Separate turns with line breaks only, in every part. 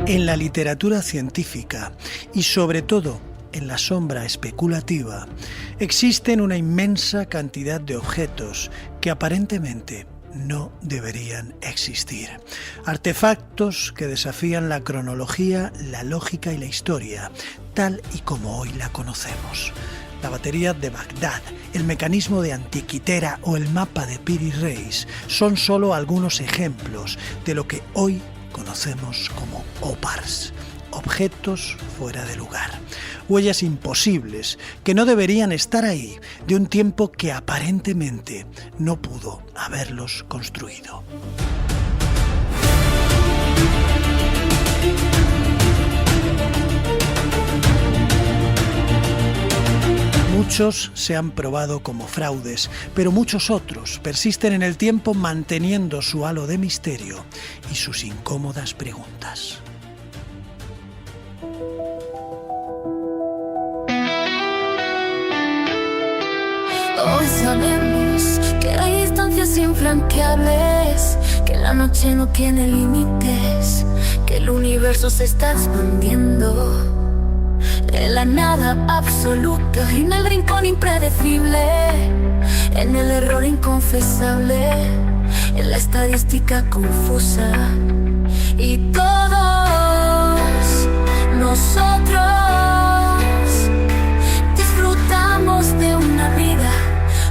En la literatura científica y sobre todo en la sombra especulativa, existen una inmensa cantidad de objetos que aparentemente no deberían existir. Artefactos que desafían la cronología, la lógica y la historia, tal y como hoy la conocemos. La batería de Bagdad, el mecanismo de Antiquitera o el mapa de Piri Reis son solo algunos ejemplos de lo que hoy conocemos como OPARs, objetos fuera de lugar, huellas imposibles que no deberían estar ahí de un tiempo que aparentemente no pudo haberlos construido. Muchos se han probado como fraudes, pero muchos otros persisten en el tiempo manteniendo su halo de misterio y sus incómodas preguntas.
Hoy sabemos que hay distancias infranqueables, que la noche no tiene límites, que el universo se está expandiendo en la nada absoluta, en el rincón impredecible, en el error inconfesable, en la estadística confusa. Y todos nosotros disfrutamos de una vida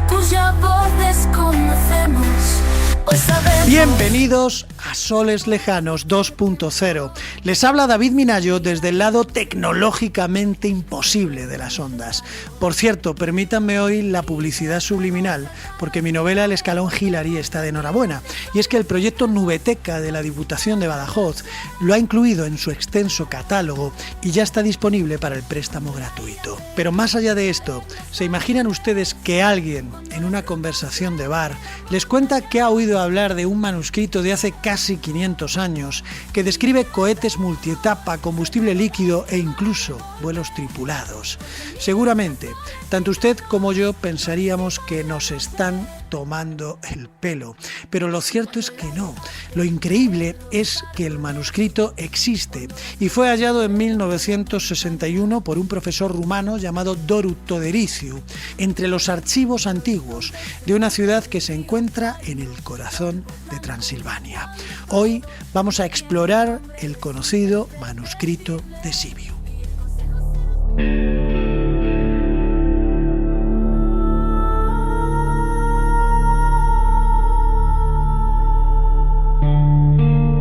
cuya voz desconocemos. Hoy sabemos.
Bienvenidos a Soles Lejanos 2.0. Les habla David Minayo desde el lado tecnológicamente imposible de las ondas. Por cierto, permítanme hoy la publicidad subliminal, porque mi novela El Escalón Hillary está de enhorabuena. Y es que el proyecto Nubeteca de la Diputación de Badajoz lo ha incluido en su extenso catálogo y ya está disponible para el préstamo gratuito. Pero más allá de esto, ¿se imaginan ustedes que alguien en una conversación de bar les cuenta que ha oído hablar de un manuscrito de hace casi 500 años que describe cohetes multietapa, combustible líquido e incluso vuelos tripulados? Seguramente, tanto usted como yo pensaríamos que nos están tomando el pelo, pero lo cierto es que no. Lo increíble es que el manuscrito existe y fue hallado en 1961 por un profesor rumano llamado Doru Toderițiu entre los archivos antiguos de una ciudad que se encuentra en el corazón de Transilvania. Hoy vamos a explorar el conocido manuscrito de Sibiu.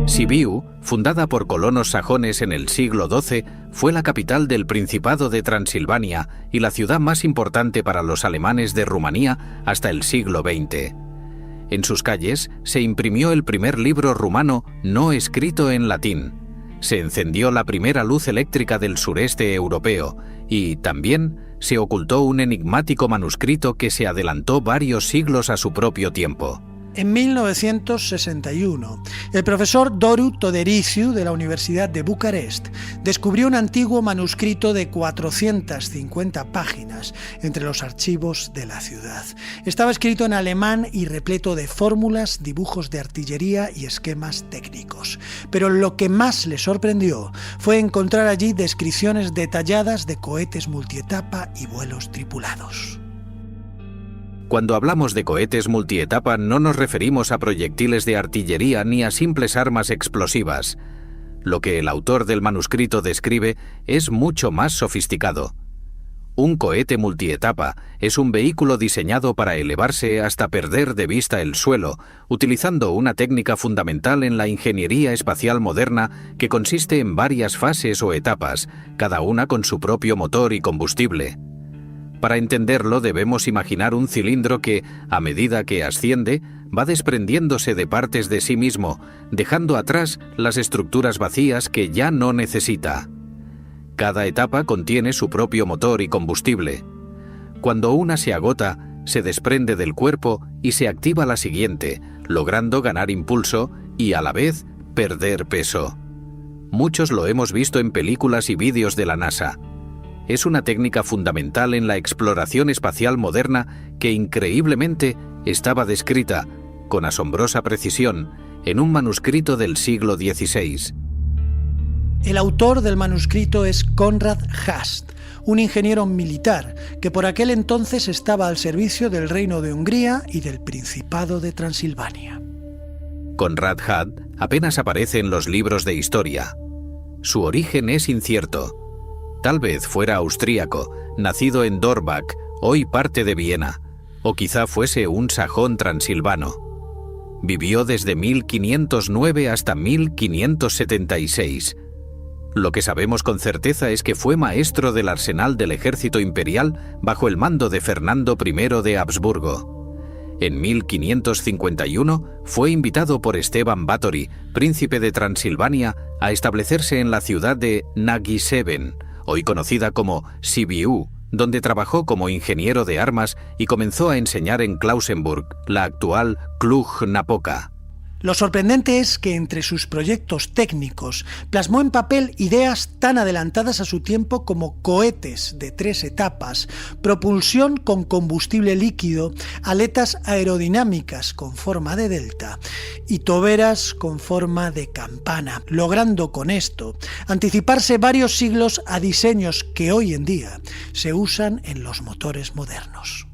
Sibiu, fundada por colonos sajones en el siglo XII, fue la capital del Principado de Transilvania y la ciudad más importante para los alemanes de Rumanía hasta el siglo XX. En sus calles se imprimió el primer libro rumano no escrito en latín. Se encendió la primera luz eléctrica del sureste europeo y también se ocultó un enigmático manuscrito que se adelantó varios siglos a su propio tiempo.
En 1961, el profesor Doru Toderițiu de la Universidad de Bucarest descubrió un antiguo manuscrito de 450 páginas entre los archivos de la ciudad. Estaba escrito en alemán y repleto de fórmulas, dibujos de artillería y esquemas técnicos. Pero lo que más le sorprendió fue encontrar allí descripciones detalladas de cohetes multietapa y vuelos tripulados.
Cuando hablamos de cohetes multietapa no nos referimos a proyectiles de artillería ni a simples armas explosivas. Lo que el autor del manuscrito describe es mucho más sofisticado. Un cohete multietapa es un vehículo diseñado para elevarse hasta perder de vista el suelo, utilizando una técnica fundamental en la ingeniería espacial moderna que consiste en varias fases o etapas, cada una con su propio motor y combustible. Para entenderlo debemos imaginar un cilindro que, a medida que asciende, va desprendiéndose de partes de sí mismo, dejando atrás las estructuras vacías que ya no necesita. Cada etapa contiene su propio motor y combustible. Cuando una se agota, se desprende del cuerpo y se activa la siguiente, logrando ganar impulso y, a la vez, perder peso. Muchos lo hemos visto en películas y vídeos de la NASA. Es una técnica fundamental en la exploración espacial moderna que increíblemente estaba descrita, con asombrosa precisión, en un manuscrito del siglo XVI.
El autor del manuscrito es Konrad Haas, un ingeniero militar que por aquel entonces estaba al servicio del Reino de Hungría y del Principado de Transilvania.
Konrad Haas apenas aparece en los libros de historia. Su origen es incierto. Tal vez fuera austríaco, nacido en Dorbach, hoy parte de Viena, o quizá fuese un sajón transilvano. Vivió desde 1509 hasta 1576. Lo que sabemos con certeza es que fue maestro del arsenal del ejército imperial bajo el mando de Fernando I de Habsburgo. En 1551 fue invitado por Esteban Báthory, príncipe de Transilvania, a establecerse en la ciudad de Nagyszeben, hoy conocida como Sibiu, donde trabajó como ingeniero de armas y comenzó a enseñar en Klausenburg, la actual Cluj-Napoca.
Lo sorprendente es que entre sus proyectos técnicos plasmó en papel ideas tan adelantadas a su tiempo como cohetes de 3 etapas, propulsión con combustible líquido, aletas aerodinámicas con forma de delta y toberas con forma de campana, logrando con esto anticiparse varios siglos a diseños que hoy en día se usan en los motores modernos.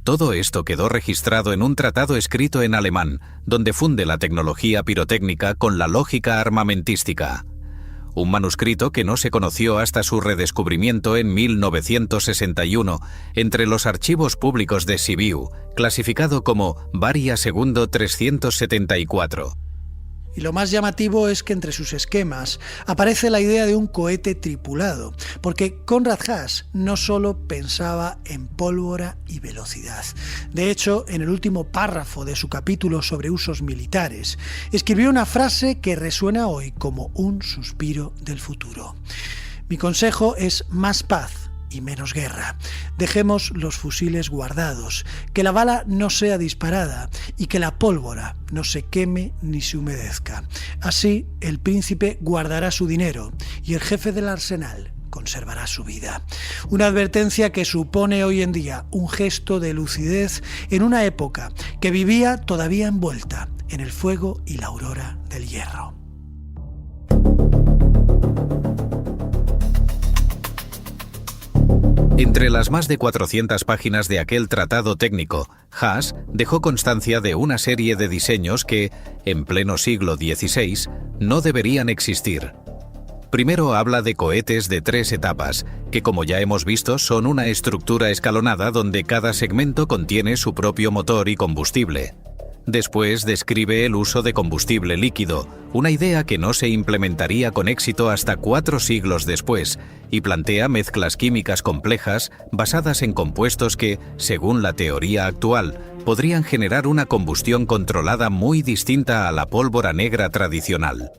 Todo esto quedó registrado en un tratado escrito en alemán, donde funde la tecnología pirotécnica con la lógica armamentística. Un manuscrito que no se conoció hasta su redescubrimiento en 1961 entre los archivos públicos de Sibiu, clasificado como Varia II 374.
Y lo más llamativo es que entre sus esquemas aparece la idea de un cohete tripulado, porque Konrad Haas no solo pensaba en pólvora y velocidad. De hecho, en el último párrafo de su capítulo sobre usos militares, escribió una frase que resuena hoy como un suspiro del futuro. Mi consejo es más paz y menos guerra. Dejemos los fusiles guardados, que la bala no sea disparada y que la pólvora no se queme ni se humedezca. Así, el príncipe guardará su dinero y el jefe del arsenal conservará su vida. Una advertencia que supone hoy en día un gesto de lucidez en una época que vivía todavía envuelta en el fuego y la aurora del hierro.
Entre las más de 400 páginas de aquel tratado técnico, Haas dejó constancia de una serie de diseños que, en pleno siglo XVI, no deberían existir. Primero habla de cohetes de 3 etapas, que como ya hemos visto son una estructura escalonada donde cada segmento contiene su propio motor y combustible. Después describe el uso de combustible líquido, una idea que no se implementaría con éxito hasta 4 siglos después, y plantea mezclas químicas complejas basadas en compuestos que, según la teoría actual, podrían generar una combustión controlada muy distinta a la pólvora negra tradicional.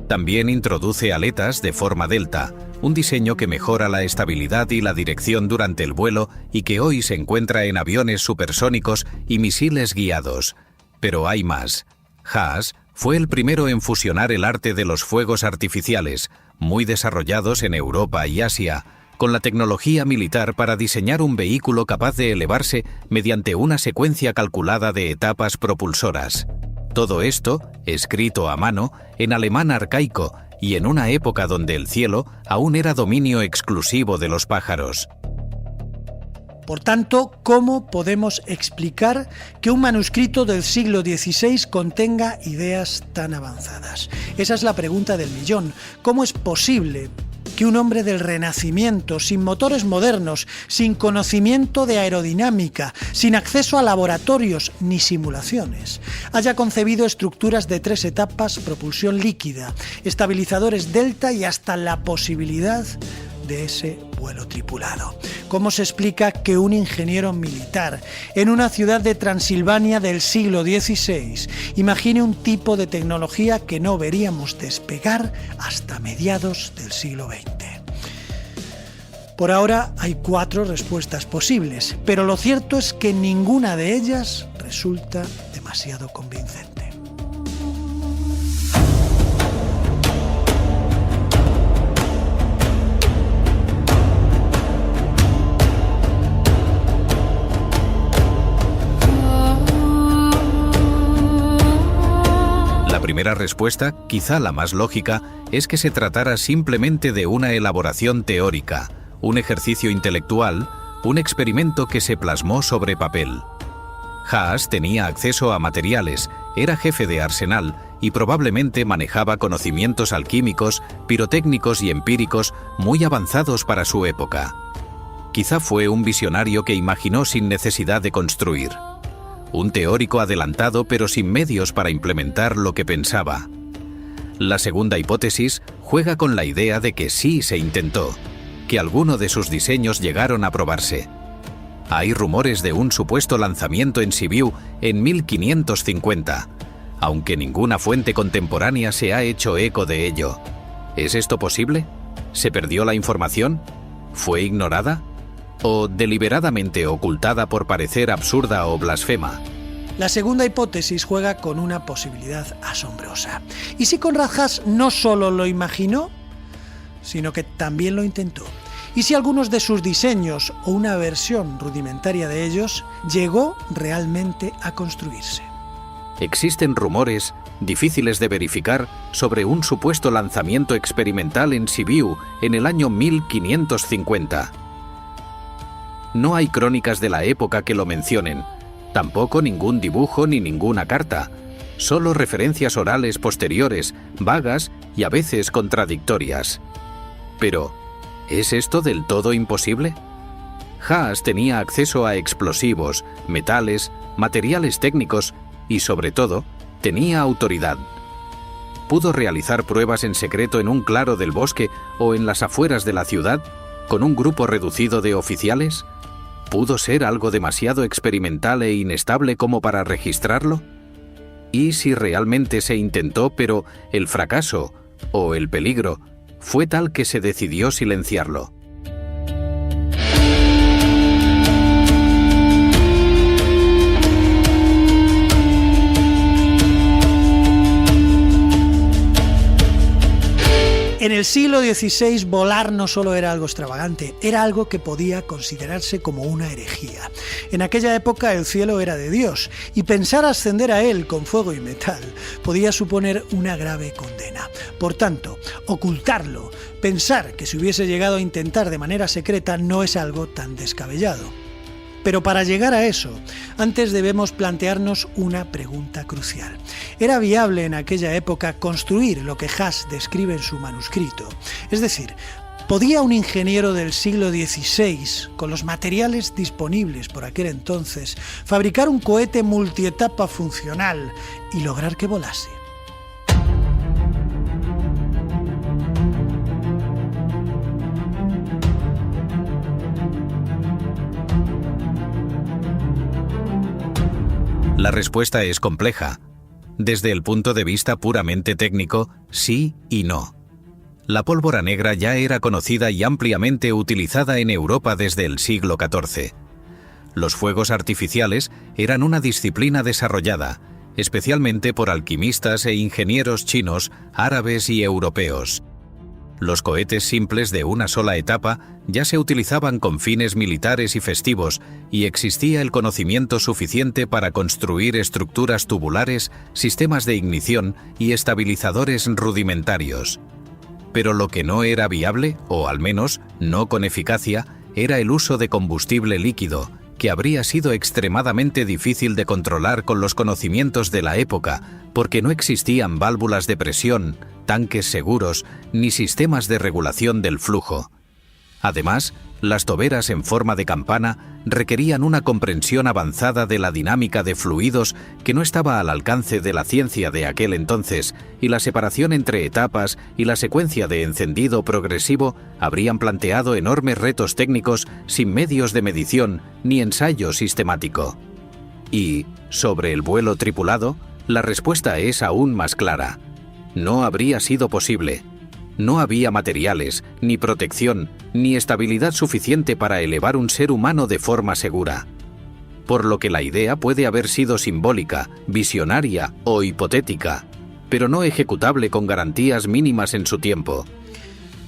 También introduce aletas de forma delta, un diseño que mejora la estabilidad y la dirección durante el vuelo y que hoy se encuentra en aviones supersónicos y misiles guiados. Pero hay más. Haas fue el primero en fusionar el arte de los fuegos artificiales, muy desarrollados en Europa y Asia, con la tecnología militar para diseñar un vehículo capaz de elevarse mediante una secuencia calculada de etapas propulsoras. Todo esto, escrito a mano, en alemán arcaico y en una época donde el cielo aún era dominio exclusivo de los pájaros.
Por tanto, ¿cómo podemos explicar que un manuscrito del siglo XVI contenga ideas tan avanzadas? Esa es la pregunta del millón. ¿Cómo es posible que un hombre del Renacimiento, sin motores modernos, sin conocimiento de aerodinámica, sin acceso a laboratorios ni simulaciones, haya concebido estructuras de 3 etapas, propulsión líquida, estabilizadores delta y hasta la posibilidad de ese vuelo tripulado? ¿Cómo se explica que un ingeniero militar en una ciudad de Transilvania del siglo XVI imagine un tipo de tecnología que no veríamos despegar hasta mediados del siglo XX? Por ahora hay 4 respuestas posibles, pero lo cierto es que ninguna de ellas resulta demasiado convincente.
La primera respuesta, quizá la más lógica, es que se tratara simplemente de una elaboración teórica, un ejercicio intelectual, un experimento que se plasmó sobre papel. Haas tenía acceso a materiales, era jefe de arsenal y probablemente manejaba conocimientos alquímicos, pirotécnicos y empíricos muy avanzados para su época. Quizá fue un visionario que imaginó sin necesidad de construir. Un teórico adelantado pero sin medios para implementar lo que pensaba. La segunda hipótesis juega con la idea de que sí se intentó, que alguno de sus diseños llegaron a probarse. Hay rumores de un supuesto lanzamiento en Sibiu en 1550, aunque ninguna fuente contemporánea se ha hecho eco de ello. ¿Es esto posible? ¿Se perdió la información? ¿Fue ignorada? ¿O deliberadamente ocultada por parecer absurda o blasfema?
La segunda hipótesis juega con una posibilidad asombrosa. ¿Y si Konrad Haas no solo lo imaginó, sino que también lo intentó? ¿Y si algunos de sus diseños o una versión rudimentaria de ellos llegó realmente a construirse?
Existen rumores, difíciles de verificar, sobre un supuesto lanzamiento experimental en Sibiu en el año 1550. No hay crónicas de la época que lo mencionen, tampoco ningún dibujo ni ninguna carta, solo referencias orales posteriores, vagas y a veces contradictorias. Pero, ¿es esto del todo imposible? Haas tenía acceso a explosivos, metales, materiales técnicos y, sobre todo, tenía autoridad. ¿Pudo realizar pruebas en secreto en un claro del bosque o en las afueras de la ciudad, con un grupo reducido de oficiales? ¿Pudo ser algo demasiado experimental e inestable como para registrarlo? ¿Y si realmente se intentó, pero el fracaso o el peligro fue tal que se decidió silenciarlo?
En el siglo XVI volar no solo era algo extravagante, era algo que podía considerarse como una herejía. En aquella época el cielo era de Dios y pensar ascender a él con fuego y metal podía suponer una grave condena. Por tanto, ocultarlo, pensar que se hubiese llegado a intentar de manera secreta no es algo tan descabellado. Pero para llegar a eso, antes debemos plantearnos una pregunta crucial. ¿Era viable en aquella época construir lo que Haas describe en su manuscrito? Es decir, ¿podía un ingeniero del siglo XVI, con los materiales disponibles por aquel entonces, fabricar un cohete multietapa funcional y lograr que volase?
La respuesta es compleja. Desde el punto de vista puramente técnico, sí y no. La pólvora negra ya era conocida y ampliamente utilizada en Europa desde el siglo XIV. Los fuegos artificiales eran una disciplina desarrollada, especialmente por alquimistas e ingenieros chinos, árabes y europeos. Los cohetes simples de una sola etapa ya se utilizaban con fines militares y festivos, y existía el conocimiento suficiente para construir estructuras tubulares, sistemas de ignición y estabilizadores rudimentarios. Pero lo que no era viable, o al menos no con eficacia, era el uso de combustible líquido, que habría sido extremadamente difícil de controlar con los conocimientos de la época, porque no existían válvulas de presión, tanques seguros, ni sistemas de regulación del flujo. Además, las toberas en forma de campana requerían una comprensión avanzada de la dinámica de fluidos que no estaba al alcance de la ciencia de aquel entonces, y la separación entre etapas y la secuencia de encendido progresivo habrían planteado enormes retos técnicos sin medios de medición ni ensayo sistemático. Y, sobre el vuelo tripulado, la respuesta es aún más clara. No habría sido posible. No había materiales, ni protección, ni estabilidad suficiente para elevar un ser humano de forma segura. Por lo que la idea puede haber sido simbólica, visionaria o hipotética, pero no ejecutable con garantías mínimas en su tiempo.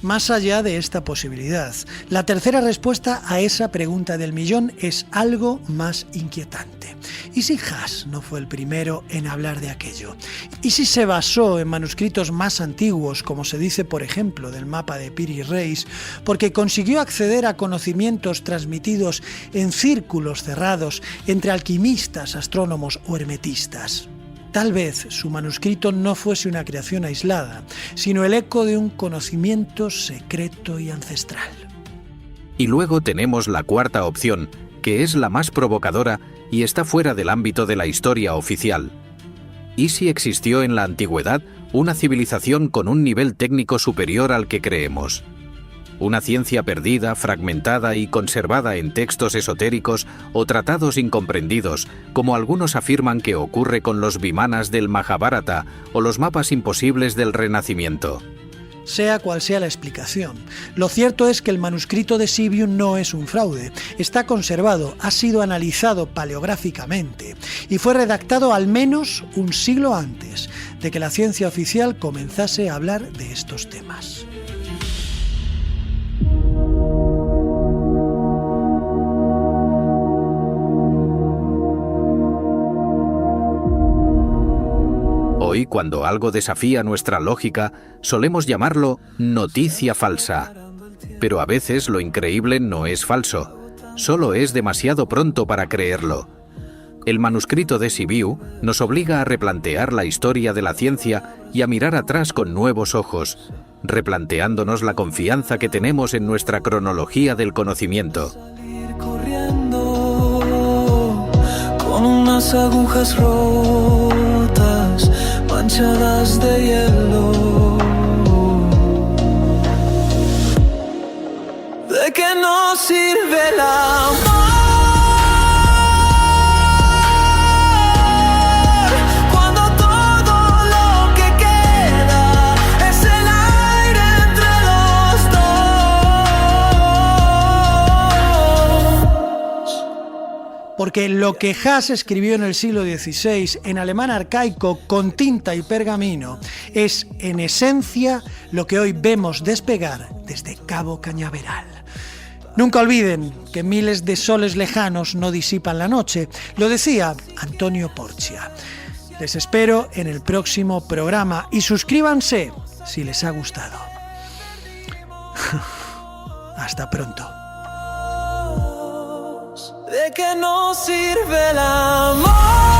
más allá de esta posibilidad. La tercera respuesta a esa pregunta del millón es algo más inquietante. ¿Y si Haas no fue el primero en hablar de aquello? ¿Y si se basó en manuscritos más antiguos, como se dice por ejemplo del mapa de Piri Reis, porque consiguió acceder a conocimientos transmitidos en círculos cerrados entre alquimistas, astrónomos o hermetistas? Tal vez su manuscrito no fuese una creación aislada, sino el eco de un conocimiento secreto y ancestral.
Y luego tenemos la cuarta opción, que es la más provocadora y está fuera del ámbito de la historia oficial. ¿Y si existió en la antigüedad una civilización con un nivel técnico superior al que creemos? Una ciencia perdida, fragmentada y conservada en textos esotéricos o tratados incomprendidos, como algunos afirman que ocurre con los Vimanas del Majábharata o los mapas imposibles del Renacimiento.
Sea cual sea la explicación, lo cierto es que el manuscrito de Sibiu no es un fraude. Está conservado, ha sido analizado paleográficamente y fue redactado al menos un siglo antes de que la ciencia oficial comenzase a hablar de estos temas.
Hoy, cuando algo desafía nuestra lógica, solemos llamarlo noticia falsa. Pero a veces lo increíble no es falso, solo es demasiado pronto para creerlo. El manuscrito de Sibiu nos obliga a replantear la historia de la ciencia y a mirar atrás con nuevos ojos, replanteándonos la confianza que tenemos en nuestra cronología del conocimiento.
Con unas agujas rotas, manchadas de hielo. ¿De qué nos sirve el amor cuando todo lo que queda es el aire entre los dos?
Porque lo que Haas escribió en el siglo XVI en alemán arcaico con tinta y pergamino es en esencia lo que hoy vemos despegar desde Cabo Cañaveral. Nunca olviden que miles de soles lejanos no disipan la noche, lo decía Antonio Porcia. Les espero en el próximo programa y suscríbanse si les ha gustado. Hasta pronto.
¿De qué nos sirve el amor?